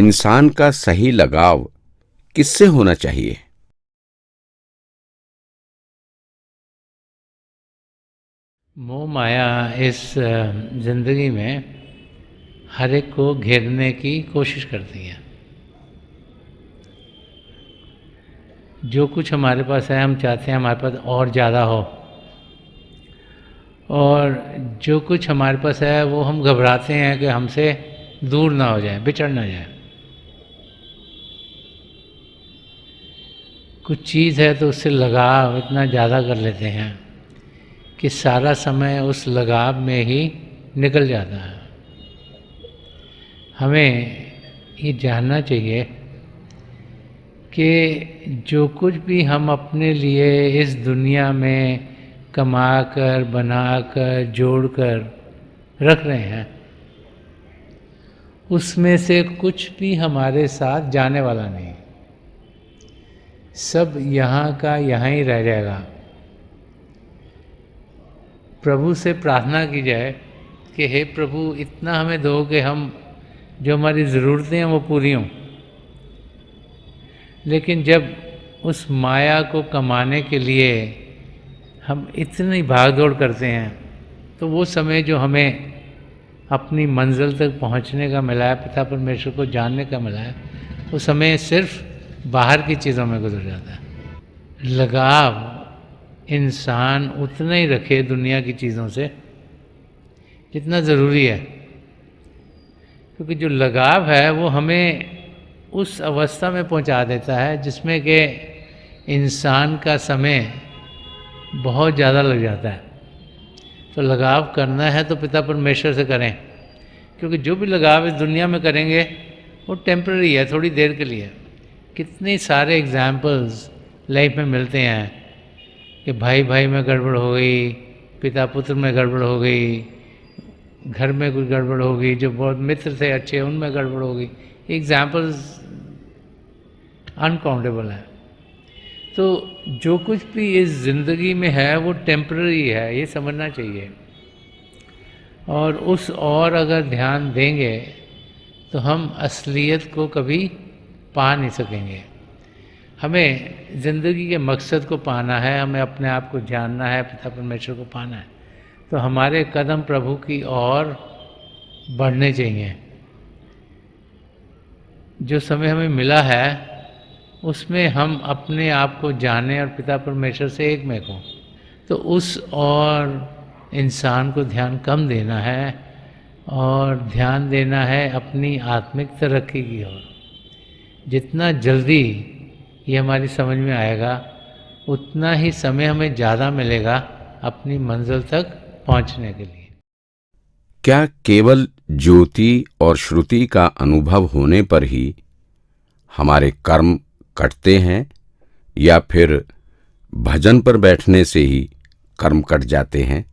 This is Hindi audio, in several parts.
इंसान का सही लगाव किससे होना चाहिए? मोह माया इस ज़िंदगी में हर एक को घेरने की कोशिश करती है। जो कुछ हमारे पास है हम चाहते हैं हमारे पास और ज़्यादा हो, और जो कुछ हमारे पास है वो हम घबराते हैं कि हमसे दूर ना हो जाए, बिछड़ ना जाए। कुछ चीज़ है तो उससे लगाव इतना ज़्यादा कर लेते हैं कि सारा समय उस लगाव में ही निकल जाता है। हमें ये जानना चाहिए कि जो कुछ भी हम अपने लिए इस दुनिया में कमा कर, बना कर, जोड़ कर रख रहे हैं, उसमें से कुछ भी हमारे साथ जाने वाला नहीं। सब यहाँ का यहाँ ही रह जाएगा। प्रभु से प्रार्थना की जाए कि हे प्रभु, इतना हमें दो कि हम जो हमारी ज़रूरतें हैं वो पूरी हों। लेकिन जब उस माया को कमाने के लिए हम इतनी भाग दौड़ करते हैं, तो वो समय जो हमें अपनी मंजिल तक पहुंचने का मिला है, पिता परमेश्वर को जानने का मिला है, वो समय सिर्फ बाहर की चीज़ों में गुजर जाता है। लगाव इंसान उतना ही रखे दुनिया की चीज़ों से जितना ज़रूरी है, क्योंकि जो लगाव है वो हमें उस अवस्था में पहुंचा देता है जिसमें कि इंसान का समय बहुत ज़्यादा लग जाता है। तो लगाव करना है तो पिता परमेश्वर से करें, क्योंकि जो भी लगाव इस दुनिया में करेंगे वो टेम्पररी है, थोड़ी देर के लिए। कितने सारे एग्जाम्पल्स लाइफ में मिलते हैं कि भाई भाई में गड़बड़ हो गई, पिता पुत्र में गड़बड़ हो गई, घर में कुछ गड़बड़ हो गई, जो बहुत मित्र थे अच्छे उनमें गड़बड़ हो गई। एग्जाम्पल्स अनकाउंटेबल हैं। तो जो कुछ भी इस ज़िंदगी में है वो टेम्पररी है, ये समझना चाहिए। और उस और अगर ध्यान देंगे तो हम असलियत को कभी पा नहीं सकेंगे। हमें ज़िंदगी के मकसद को पाना है, हमें अपने आप को जानना है, पिता परमेश्वर को पाना है, तो हमारे कदम प्रभु की ओर बढ़ने चाहिए। जो समय हमें मिला है उसमें हम अपने आप को जाने और पिता परमेश्वर से एक में हों, तो उस और इंसान को ध्यान कम देना है और ध्यान देना है अपनी आत्मिक तरक्की की ओर। जितना जल्दी ये हमारी समझ में आएगा उतना ही समय हमें ज़्यादा मिलेगा अपनी मंजिल तक पहुंचने के लिए। क्या केवल ज्योति और श्रुति का अनुभव होने पर ही हमारे कर्म कटते हैं, या फिर भजन पर बैठने से ही कर्म कट जाते हैं?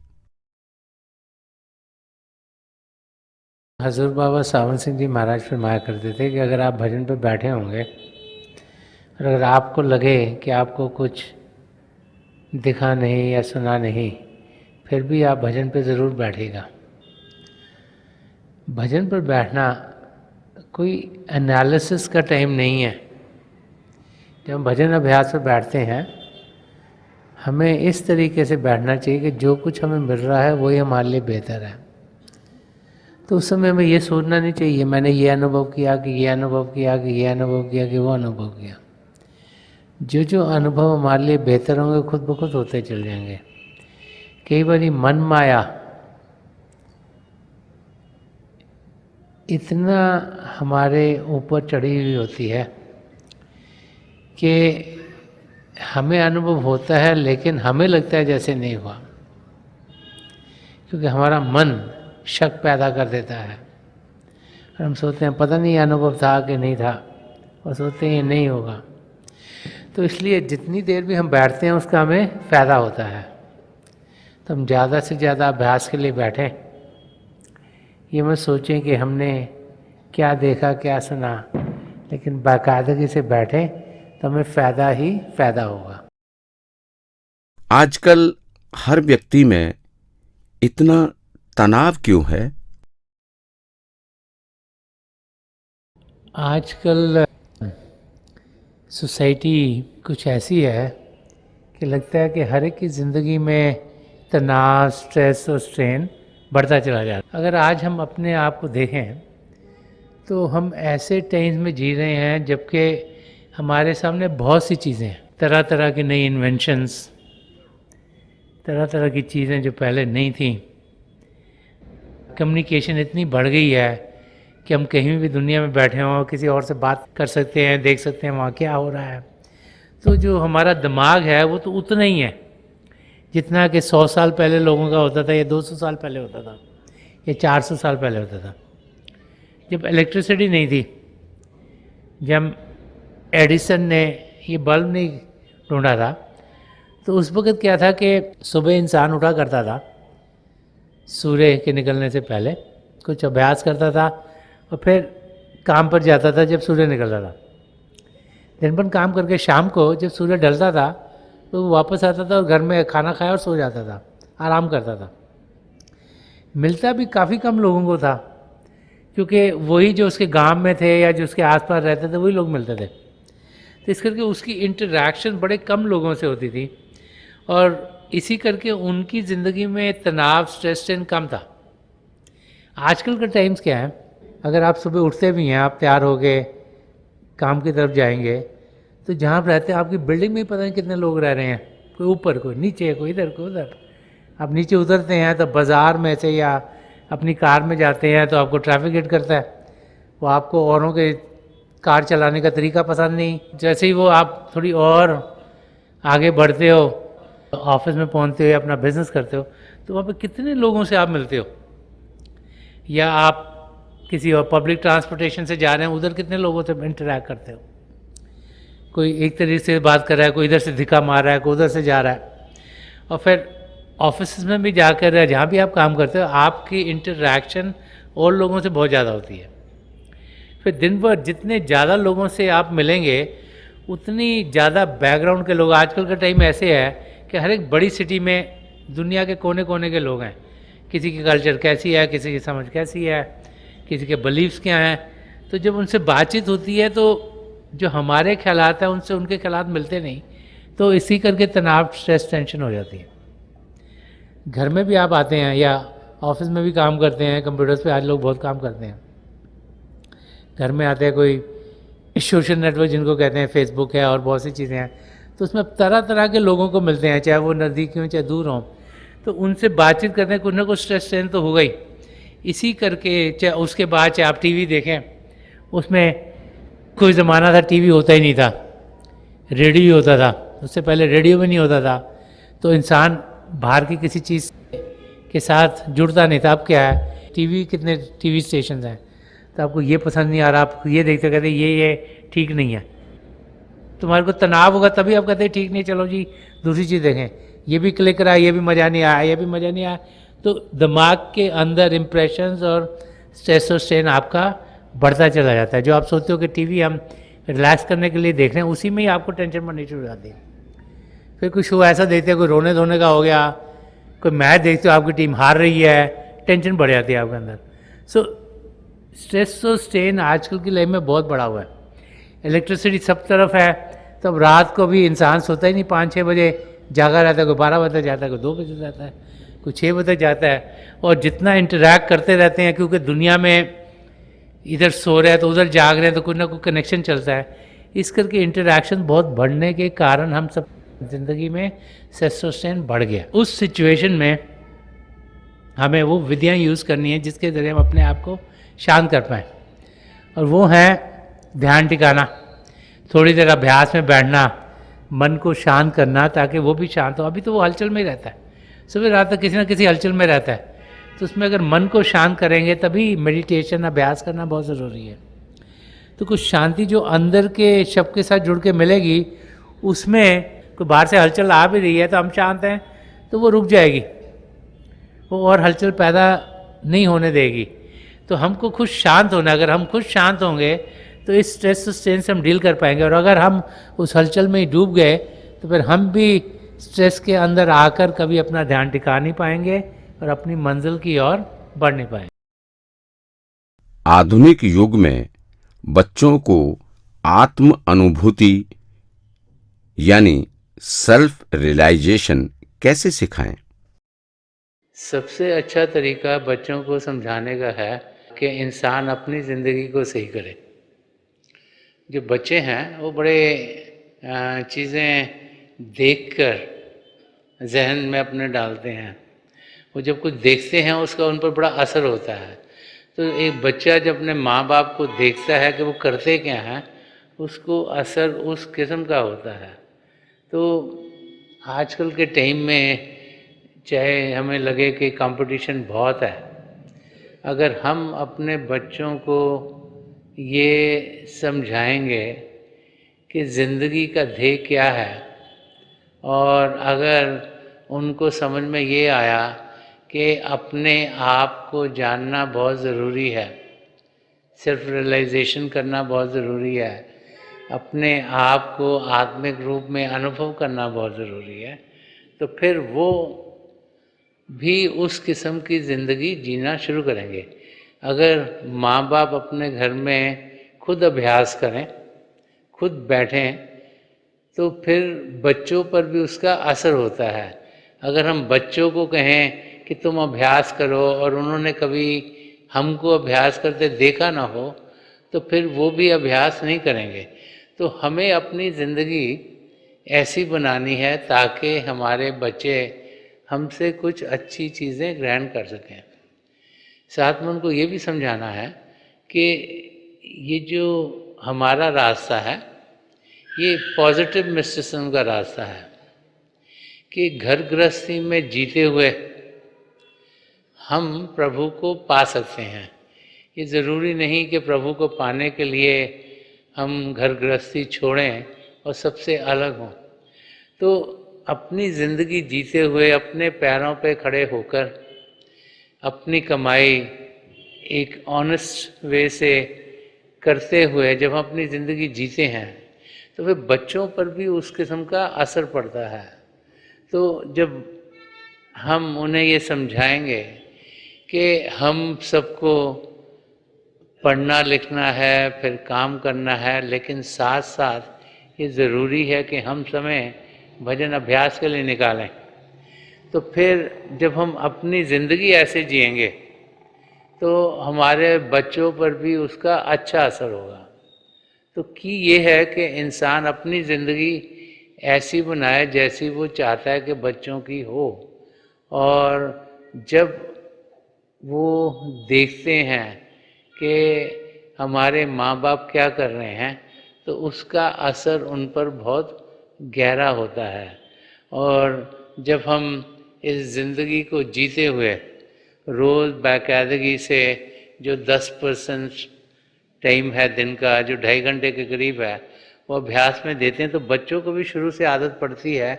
हजूर बाबा सावन सिंह जी महाराज फरमाया करते थे कि अगर आप भजन पर बैठे होंगे और अगर आपको लगे कि आपको कुछ दिखा नहीं या सुना नहीं, फिर भी आप भजन पर ज़रूर बैठिएगा। भजन पर बैठना कोई एनालिसिस का टाइम नहीं है। जब हम भजन अभ्यास पर बैठते हैं हमें इस तरीके से बैठना चाहिए कि जो कुछ हमें मिल रहा है वही हमारे लिए बेहतर है। तो उस समय हमें ये सोचना नहीं चाहिए मैंने ये अनुभव किया कि ये अनुभव किया कि ये अनुभव किया कि वो अनुभव किया। जो जो अनुभव हमारे लिए बेहतर होंगे खुद ब खुद होते चल जाएंगे। कई बार मन माया इतना हमारे ऊपर चढ़ी हुई होती है कि हमें अनुभव होता है लेकिन हमें लगता है जैसे नहीं हुआ, क्योंकि हमारा मन शक पैदा कर देता है और हम सोचते हैं पता नहीं अनुभव था कि नहीं था, और सोचते हैं ये नहीं होगा। तो इसलिए जितनी देर भी हम बैठते हैं उसका हमें फ़ायदा होता है। तो हम ज़्यादा से ज़्यादा अभ्यास के लिए बैठें, ये मत सोचें कि हमने क्या देखा क्या सुना, लेकिन बाकायदगी से बैठें तो हमें फ़ायदा ही फ़ायदा होगा। आजकल हर व्यक्ति में इतना तनाव क्यों है? आजकल सोसाइटी कुछ ऐसी है कि लगता है कि हर एक की ज़िंदगी में तनाव, स्ट्रेस और स्ट्रेन बढ़ता चला जा रहा है। अगर आज हम अपने आप को देखें तो हम ऐसे टाइम्स में जी रहे हैं जबकि हमारे सामने बहुत सी चीज़ें हैं, तरह तरह की नई इन्वेंशंस, तरह तरह की चीज़ें जो पहले नहीं थी। कम्युनिकेशन इतनी बढ़ गई है कि हम कहीं भी दुनिया में बैठे हों किसी और से बात कर सकते हैं, देख सकते हैं वहाँ क्या हो रहा है। तो जो हमारा दिमाग है वो तो उतना ही है जितना कि 100 साल पहले लोगों का होता था, या 200 साल पहले होता था, या 400 साल पहले होता था। जब इलेक्ट्रिसिटी नहीं थी, जब एडिसन ने ये बल्ब नहीं ढूंढा था, तो उस वक़्त क्या था कि सुबह इंसान उठा करता था सूर्य के निकलने से पहले, कुछ अभ्यास करता था और फिर काम पर जाता था जब सूर्य निकलता था। दिन भर काम करके शाम को जब सूर्य ढलता था तो वो वापस आता था और घर में खाना खाया और सो जाता था, आराम करता था। मिलता भी काफ़ी कम लोगों को था, क्योंकि वही जो उसके गांव में थे या जो उसके आसपास रहते थे वही लोग मिलते थे। तो इस करके उसकी इंटरेक्शन बड़े कम लोगों से होती थी और इसी करके उनकी ज़िंदगी में तनाव, स्ट्रेस, स्ट्रेन कम था। आजकल का टाइम्स क्या है, अगर आप सुबह उठते भी हैं, आप तैयार हो गए काम की तरफ जाएंगे, तो जहाँ आप रहते हैं आपकी बिल्डिंग में ही पता नहीं कितने लोग रह रहे हैं, कोई ऊपर, कोई नीचे, कोई इधर, कोई उधर। आप नीचे उतरते हैं तो बाज़ार में से या अपनी कार में जाते हैं तो आपको ट्रैफिक हिट करता है, वो आपको औरों के कार चलाने का तरीका पसंद नहीं। जैसे ही वो आप थोड़ी और आगे बढ़ते हो, ऑफिस में पहुंचते हो, अपना बिजनेस करते हो, तो वहाँ पे कितने लोगों से आप मिलते हो। या आप किसी और पब्लिक ट्रांसपोर्टेशन से जा रहे हैं, उधर कितने लोगों से इंटरेक्ट करते हो। कोई एक तरीके से बात कर रहा है, कोई इधर से धिक्का मार रहा है, कोई उधर से जा रहा है। और फिर ऑफिस में भी जाकर या जहाँ भी आप काम करते हो, आपकी इंटरेक्शन और लोगों से बहुत ज़्यादा होती है। फिर दिन भर जितने ज़्यादा लोगों से आप मिलेंगे उतनी ज़्यादा बैकग्राउंड के लोग। आजकल का टाइम ऐसे है कि हर एक बड़ी सिटी में दुनिया के कोने कोने के लोग हैं। किसी की कल्चर कैसी है, किसी की समझ कैसी है, किसी के बिलीव्स क्या हैं। तो जब उनसे बातचीत होती है तो जो हमारे ख्यालात हैं उनसे उनके ख्यालात मिलते नहीं, तो इसी करके तनाव, स्ट्रेस, टेंशन हो जाती है। घर में भी आप आते हैं या ऑफिस में भी काम करते हैं, कंप्यूटर्स पे आज लोग बहुत काम करते हैं। घर में आते हैं, कोई सोशल नेटवर्क जिनको कहते हैं, फेसबुक है और बहुत सी चीज़ें हैं, तो उसमें तरह तरह के लोगों को मिलते हैं, चाहे वो नज़दीक हों चाहे दूर हों। तो उनसे बातचीत करते हैं, कुछ ना कुछ स्ट्रेस स्ट्रेन तो होगा ही। इसी करके चाहे उसके बाद चाहे आप टीवी देखें, उसमें कोई ज़माना था टीवी होता ही नहीं था, रेडियो ही होता था। उससे पहले रेडियो भी नहीं होता था, तो इंसान बाहर की किसी चीज़ के साथ जुड़ता नहीं था। अब क्या है, टीवी, कितने टीवी स्टेशन हैं, तो आपको ये पसंद नहीं आ रहा, आप ये देखते कहते ये ठीक नहीं है। तुम्हारे को तनाव होगा तभी आप कहते हैं ठीक नहीं, चलो जी दूसरी चीज़ देखें, ये भी क्लिक रहा, ये भी मज़ा नहीं आया, ये भी मज़ा नहीं आया। तो दिमाग के अंदर इम्प्रेशंस और स्ट्रेस और स्ट्रेन आपका बढ़ता चला जाता है। जो आप सोचते हो कि टीवी हम रिलैक्स करने के लिए देख रहे हैं, उसी में ही आपको टेंशन बढ़नी शुरू हो जाती है। फिर कोई शो ऐसा देखते हैं, कोई रोने धोने का हो गया, कोई मैच देखते हो आपकी टीम हार रही है, टेंशन बढ़ जाती है आपके अंदर। सो स्ट्रेस और स्ट्रेन आजकल की लाइफ में बहुत बड़ा हुआ है। इलेक्ट्रिसिटी सब तरफ है, तब रात को भी इंसान सोता ही नहीं, 5-6 बजे जागा रहता है, कोई 12 बजे जाता है, कोई 2 बजे जाता है, कोई 6 बजे जाता है। और जितना इंटरैक्ट करते रहते हैं, क्योंकि दुनिया में इधर सो रहे हैं तो उधर जाग रहे हैं, तो कोई ना कोई कनेक्शन चलता है। इस करके इंटरैक्शन बहुत बढ़ने के कारण हम सब ज़िंदगी में स्ट्रेस और स्ट्रेन बढ़ गया। उस सिचुएशन में हमें वो विधियाँ यूज़ करनी है जिसके ज़रिए हम अपने आप को शांत कर पाएँ, और वो है ध्यान टिकाना, थोड़ी देर अभ्यास में बैठना, मन को शांत करना, ताकि वो भी शांत हो। अभी तो वो हलचल में ही रहता है, सुबह रात तक किसी ना किसी हलचल में रहता है। तो उसमें अगर मन को शांत करेंगे तभी मेडिटेशन, अभ्यास करना बहुत ज़रूरी है। तो कुछ शांति जो अंदर के शब्द के साथ जुड़ के मिलेगी, उसमें कोई बाहर से हलचल आ भी रही है तो हम शांत हैं तो वो रुक जाएगी, वो और हलचल पैदा नहीं होने देगी। तो हमको खुद शांत होना, अगर हम खुद शांत होंगे तो इस स्ट्रेस और स्ट्रेन से हम डील कर पाएंगे। और अगर हम उस हलचल में ही डूब गए तो फिर हम भी स्ट्रेस के अंदर आकर कभी अपना ध्यान टिका नहीं पाएंगे और अपनी मंजिल की ओर बढ़ नहीं पाएंगे। आधुनिक युग में बच्चों को आत्म अनुभूति यानी सेल्फ रियलाइजेशन कैसे सिखाएं? सबसे अच्छा तरीका बच्चों को समझाने का है कि इंसान अपनी ज़िंदगी को सही करे। जो बच्चे हैं वो बड़े चीज़ें देखकर ज़हन में अपने डालते हैं। वो जब कुछ देखते हैं उसका उन पर बड़ा असर होता है। तो एक बच्चा जब अपने माँ बाप को देखता है कि वो करते क्या हैं, उसको असर उस किस्म का होता है। तो आजकल के टाइम में चाहे हमें लगे कि कंपटीशन बहुत है, अगर हम अपने बच्चों को ये समझाएंगे कि ज़िंदगी का ध्येय क्या है, और अगर उनको समझ में ये आया कि अपने आप को जानना बहुत ज़रूरी है, सेल्फ रियलाइजेशन करना बहुत ज़रूरी है, अपने आप को आत्मिक रूप में अनुभव करना बहुत ज़रूरी है, तो फिर वो भी उस किस्म की ज़िंदगी जीना शुरू करेंगे। अगर माँ बाप अपने घर में खुद अभ्यास करें, खुद बैठें, तो फिर बच्चों पर भी उसका असर होता है। अगर हम बच्चों को कहें कि तुम अभ्यास करो और उन्होंने कभी हमको अभ्यास करते देखा ना हो, तो फिर वो भी अभ्यास नहीं करेंगे। तो हमें अपनी ज़िंदगी ऐसी बनानी है ताकि हमारे बच्चे हमसे कुछ अच्छी चीज़ें ग्रहण कर सकें। साथ में उनको ये भी समझाना है कि ये जो हमारा रास्ता है, ये पॉजिटिव मिस्टिसिज्म का रास्ता है कि घर गृहस्थी में जीते हुए हम प्रभु को पा सकते हैं। ये ज़रूरी नहीं कि प्रभु को पाने के लिए हम घर गृहस्थी छोड़ें और सबसे अलग हों। तो अपनी ज़िंदगी जीते हुए अपने पैरों पे खड़े होकर अपनी कमाई एक ऑनेस्ट वे से करते हुए जब हम अपनी ज़िंदगी जीते हैं, तो फिर बच्चों पर भी उस किस्म का असर पड़ता है। तो जब हम उन्हें ये समझाएंगे कि हम सबको पढ़ना लिखना है, फिर काम करना है, लेकिन साथ साथ ये ज़रूरी है कि हम समय भजन अभ्यास के लिए निकालें, तो फिर जब हम अपनी ज़िंदगी ऐसे जिएंगे तो हमारे बच्चों पर भी उसका अच्छा असर होगा। तो की ये है कि इंसान अपनी ज़िंदगी ऐसी बनाए जैसी वो चाहता है कि बच्चों की हो, और जब वो देखते हैं कि हमारे माँ बाप क्या कर रहे हैं, तो उसका असर उन पर बहुत गहरा होता है। और जब हम इस ज़िंदगी को जीते हुए रोज़ बाकायदगी से जो 10% टाइम है दिन का, जो 2.5 घंटे के करीब है, वो अभ्यास में देते हैं, तो बच्चों को भी शुरू से आदत पड़ती है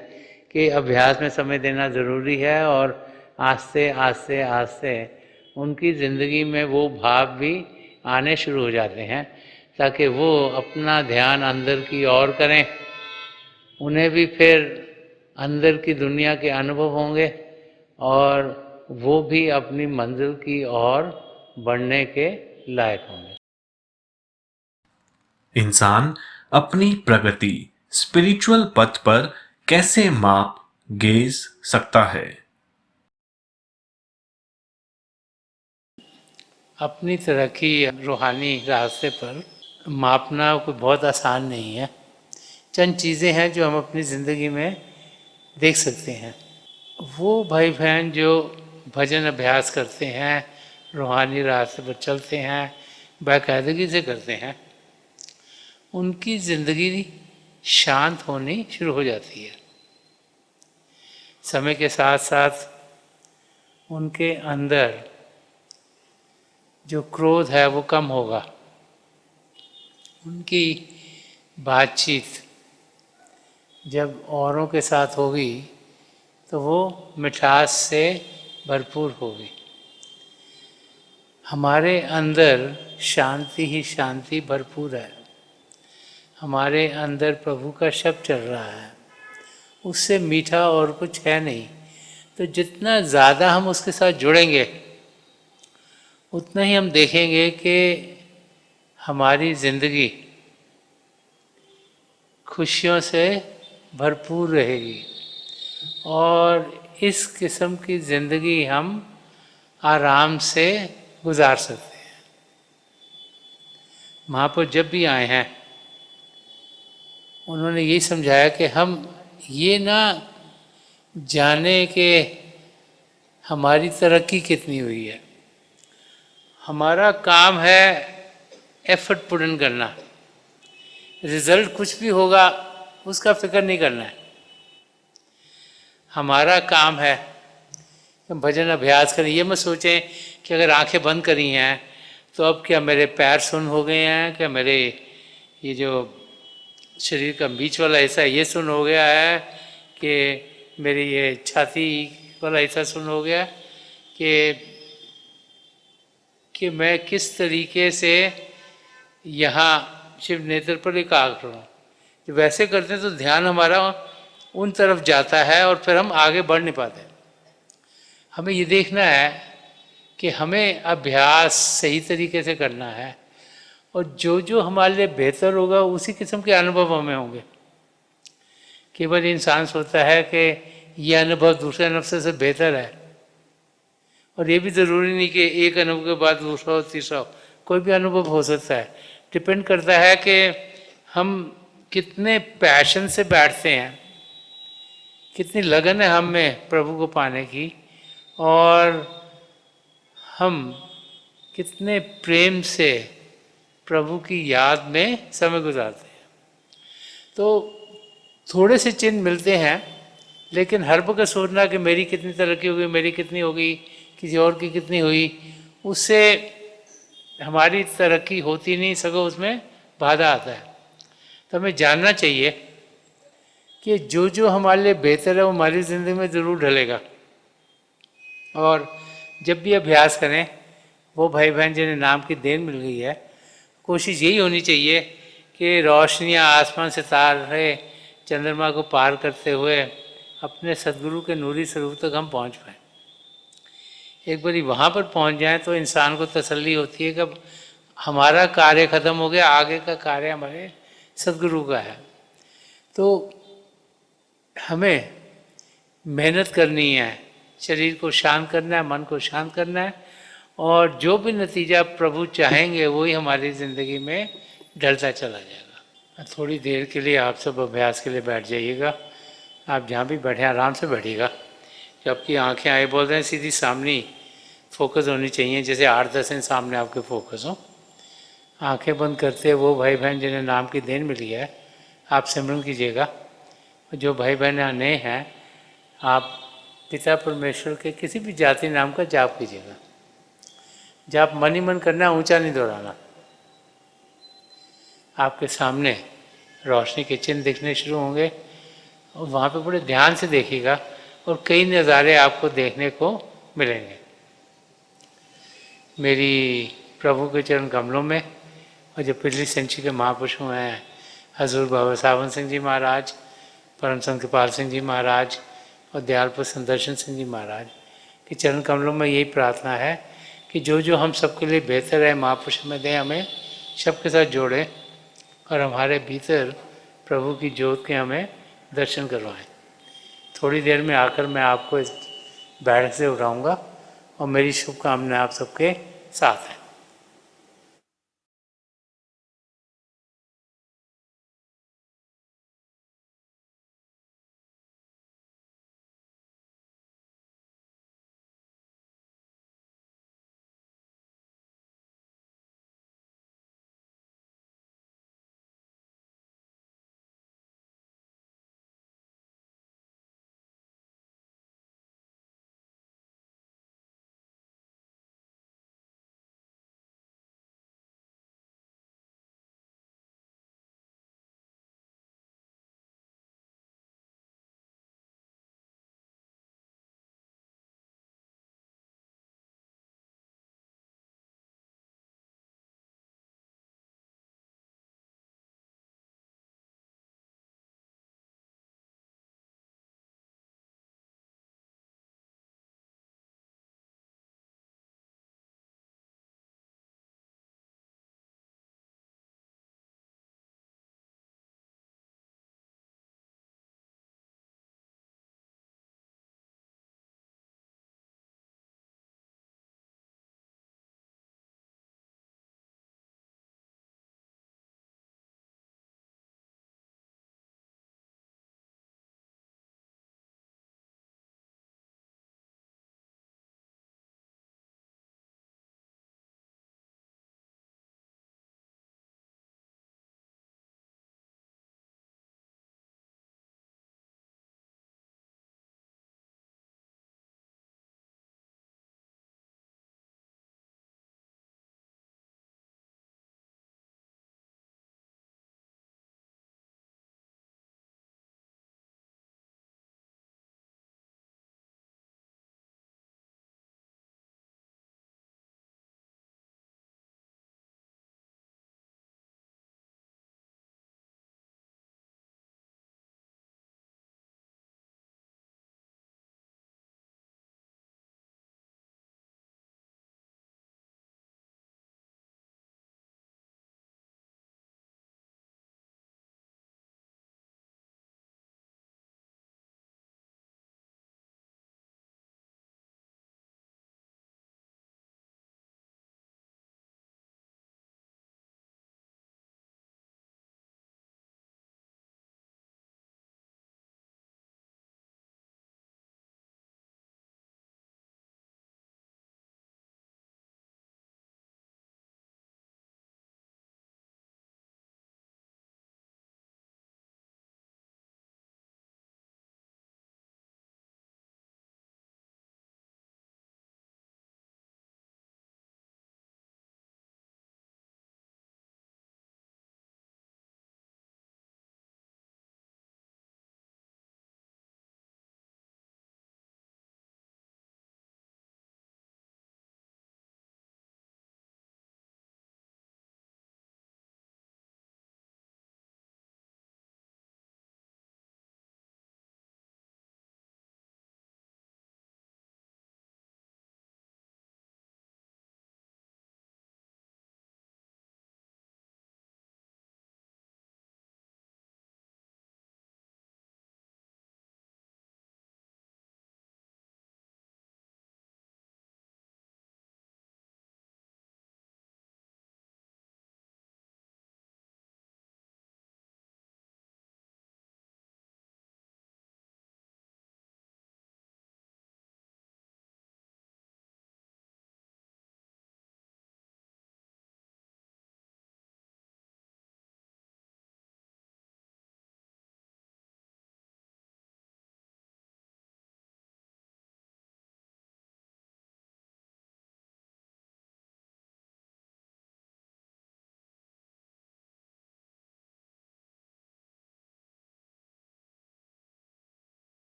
कि अभ्यास में समय देना ज़रूरी है, और आस्ते आस्ते आस्ते उनकी ज़िंदगी में वो भाव भी आने शुरू हो जाते हैं, ताकि वो अपना ध्यान अंदर की ओर करें। उन्हें भी फिर अंदर की दुनिया के अनुभव होंगे और वो भी अपनी मंजिल की ओर बढ़ने के लायक होंगे। इंसान अपनी प्रगति स्पिरिचुअल पथ पर कैसे माप गेज सकता है? अपनी तरक्की रूहानी रास्ते पर मापना कोई बहुत आसान नहीं है। चंद चीज़ें हैं जो हम अपनी ज़िंदगी में देख सकते हैं। वो भाई बहन जो भजन अभ्यास करते हैं, रूहानी रास्ते पर चलते हैं, बाकायदगी से करते हैं, उनकी ज़िंदगी शांत होनी शुरू हो जाती है। समय के साथ साथ उनके अंदर जो क्रोध है वो कम होगा। उनकी बातचीत जब औरों के साथ होगी तो वो मिठास से भरपूर होगी। हमारे अंदर शांति ही शांति भरपूर है। हमारे अंदर प्रभु का शब्द चल रहा है, उससे मीठा और कुछ है नहीं। तो जितना ज़्यादा हम उसके साथ जुड़ेंगे, उतना ही हम देखेंगे कि हमारी ज़िंदगी खुशियों से भरपूर रहेगी और इस किस्म की ज़िंदगी हम आराम से गुजार सकते हैं। महापुरुष जब भी आए हैं उन्होंने यही समझाया कि हम ये ना जाने कि हमारी तरक्की कितनी हुई है, हमारा काम है एफर्ट पुट इन करना, रिजल्ट कुछ भी होगा उसका फिक्र नहीं करना है। हमारा काम है कि भजन अभ्यास करें। ये मत सोचें कि अगर आंखें बंद करी हैं तो अब क्या मेरे पैर सुन्न हो गए हैं, क्या मेरे ये जो शरीर का बीच वाला हिस्सा ये सुन्न हो गया है, कि मेरी ये छाती वाला हिस्सा सुन्न हो गया, कि मैं किस तरीके से यहाँ शिव नेत्र पर एकाग्र हूँ। जब वैसे करते हैं तो ध्यान हमारा उन तरफ जाता है और फिर हम आगे बढ़ नहीं पाते। हमें ये देखना है कि हमें अभ्यास सही तरीके से करना है और जो जो हमारे लिए बेहतर होगा उसी किस्म के अनुभव हमें होंगे। केवल इंसान सोचता है कि यह अनुभव दूसरे अनुभव से बेहतर है, और ये भी ज़रूरी नहीं कि एक अनुभव के बाद दूसरा हो तीसरा हो, कोई भी अनुभव हो सकता है। डिपेंड करता है कि हम कितने पैशन से बैठते हैं, कितनी लगन है हम में प्रभु को पाने की, और हम कितने प्रेम से प्रभु की याद में समय गुजारते हैं। तो थोड़े से चिन्ह मिलते हैं, लेकिन हर वक्त सोचना कि मेरी कितनी तरक्की होगी, मेरी कितनी होगी, किसी और की कितनी हुई, उससे हमारी तरक्की होती नहीं, सगों उसमें बाधा आता है। तो हमें जानना चाहिए कि जो जो हमारे लिए बेहतर है वो हमारी ज़िंदगी में ज़रूर ढलेगा। और जब भी अभ्यास करें, वो भाई बहन जिन्हें नाम की देन मिल गई है, कोशिश यही होनी चाहिए कि रोशनियाँ, आसमान, सितारे, चंद्रमा को पार करते हुए अपने सदगुरु के नूरी स्वरूप तक हम पहुँच पाएँ। एक बारी वहाँ पर पहुँच जाएं तो इंसान को तसल्ली होती है कि हमारा कार्य ख़त्म हो गया, आगे का कार्य हमारे सदगुरु का है। तो हमें मेहनत करनी है, शरीर को शांत करना है, मन को शांत करना है, और जो भी नतीजा प्रभु चाहेंगे वही हमारी ज़िंदगी में ढलता चला जाएगा। थोड़ी देर के लिए आप सब अभ्यास के लिए बैठ जाइएगा। आप जहाँ भी बैठे आराम से बैठिएगा। जब आपकी आँखें आए बोल रहे हैं सीधी सामने ही फोकस होनी चाहिए, जैसे 8-10 दिन सामने आपके फोकस हो। आंखें बंद करते वो भाई बहन जिन्हें नाम की देन मिली है, आप सिमरन कीजिएगा। जो भाई बहन यहाँ नए हैं, आप पिता परमेश्वर के किसी भी जाति नाम का जाप कीजिएगा। जाप मन ही मन करना, ऊंचा नहीं दोहराना। आपके सामने रोशनी के चिन्ह दिखने शुरू होंगे और वहाँ पे बड़े ध्यान से देखिएगा और कई नज़ारे आपको देखने को मिलेंगे। मेरी प्रभु के चरण कमलों में, और जो पिछली सेंचुरी के महापुरुष हुए हैं, हजूर बाबा सावन सिंह जी महाराज, परम संत कृपाल सिंह जी महाराज और दयालपुर सुदर्शन सिंह जी महाराज के चरण कमलों में यही प्रार्थना है कि जो जो हम सबके लिए बेहतर है महापुरुष में दें, हमें सबके साथ जोड़े और हमारे भीतर प्रभु की ज्योत के हमें दर्शन करवाएं। थोड़ी देर में आकर मैं आपको इस बैठक से उठाऊंगा और मेरी शुभकामनाएं आप सबके साथ हैं।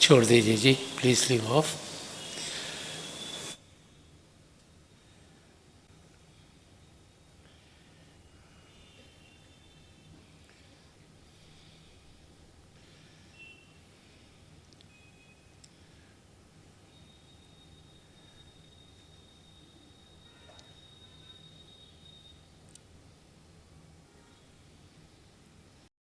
छोड़ दीजिए जी, प्लीज़ लीव ऑफ।